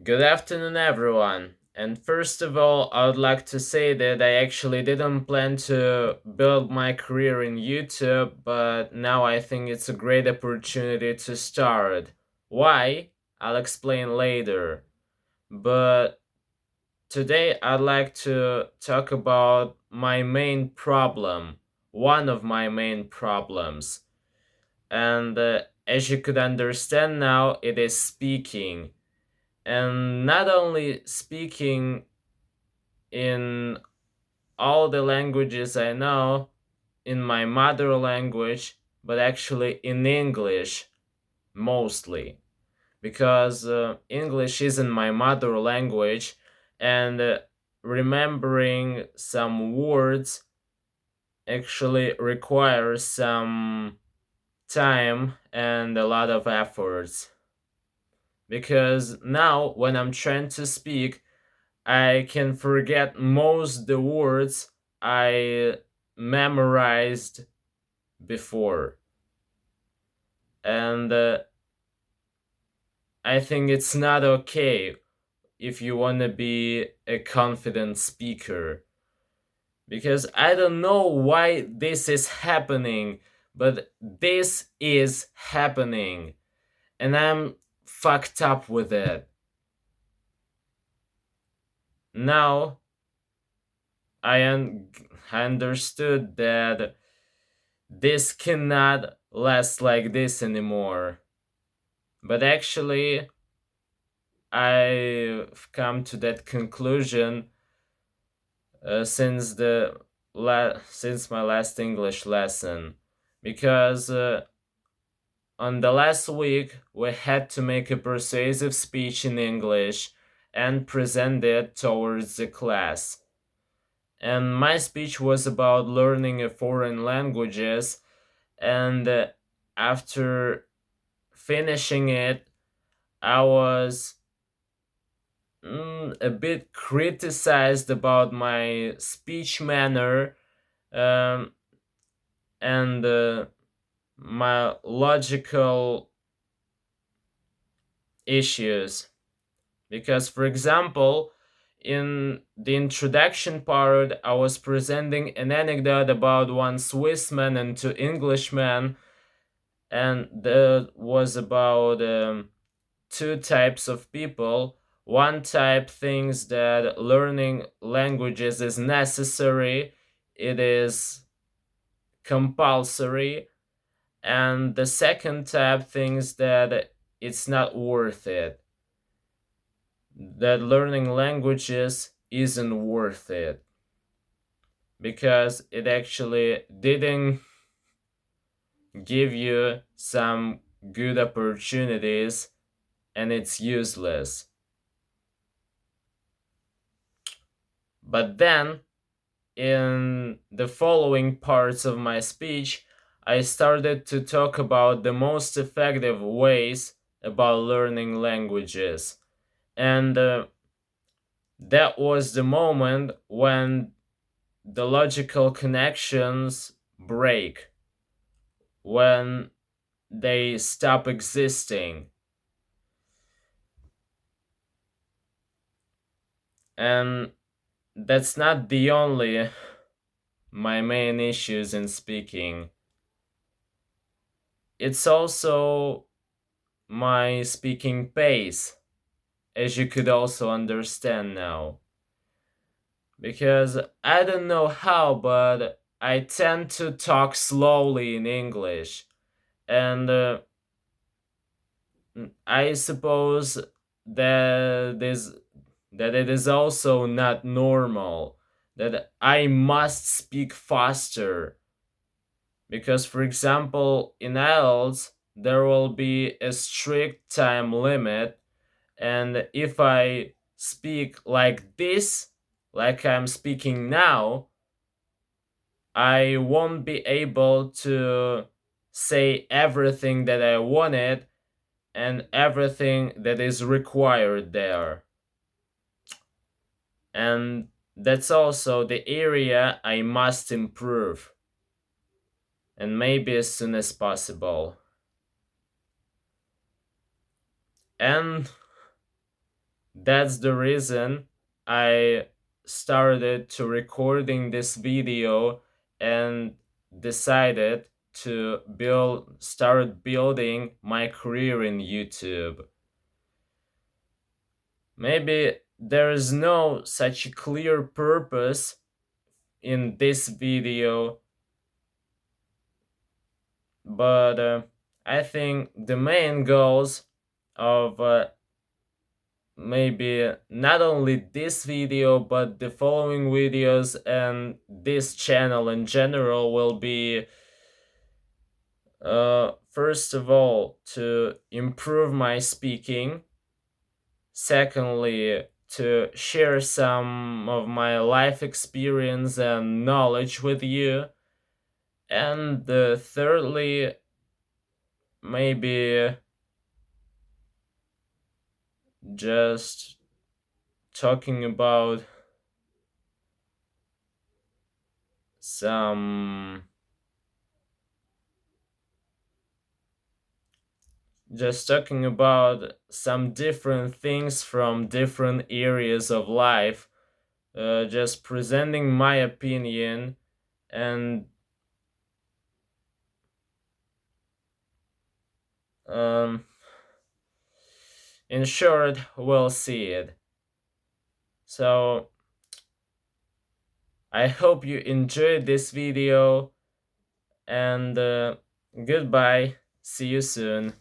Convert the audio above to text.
Good afternoon, everyone. And first of all, I would like to say that I actually didn't plan to build my career in YouTube, but now I think it's a great opportunity to start. Why? I'll explain later. But today I'd like to talk about my main problem, one of my main problems. And as you could understand now, it is speaking, and not only speaking in all the languages I know in my mother language, but actually in English mostly, because English isn't my mother language, and remembering some words actually requires some time and a lot of efforts. Because now, when I'm trying to speak, I can forget most the words I memorized before. And I think it's not okay if you want to be a confident speaker. Because I don't know why this is happening, but this is happening. And I'm fucked up with it. Now I understood that this cannot last like this anymore. But actually, I've come to that conclusion since my last English lesson, because on the last week we had to make a persuasive speech in English and present it towards the class. And my speech was about learning a foreign languages, and after finishing it, I was a bit criticized about my speech manner, um, and my logical issues. Because, for example, in the introduction part, I was presenting an anecdote about one Swissman and two Englishmen, and that was about two types of people. One type thinks that learning languages is necessary, it is compulsory, and the second type thinks that it's not worth it, that learning languages isn't worth it because it actually didn't give you some good opportunities and it's useless. But then, in the following parts of my speech, I started to talk about the most effective ways about learning languages. And that was the moment when the logical connections break, when they stop existing. And that's not the only my main issues in speaking. It's also my speaking pace, as you could also understand now. Because I don't know how, but I tend to talk slowly in English. And I suppose that it is also not normal that I must speak faster, because, for example, in IELTS there will be a strict time limit, and if I speak like this, like I'm speaking now, I won't be able to say everything that I wanted and everything that is required there. And that's also the area I must improve, and maybe as soon as possible. And That's the reason I started to recording this video and decided to start building my career in YouTube. Maybe there is no such a clear purpose in this video, but I think the main goals of maybe not only this video but the following videos and this channel in general will be first of all to improve my speaking, secondly to share some of my life experience and knowledge with you, and thirdly maybe just talking about some just talking about some different things from different areas of life, just presenting my opinion, and um, in short, we'll see it. So I hope you enjoyed this video, and goodbye. See you soon.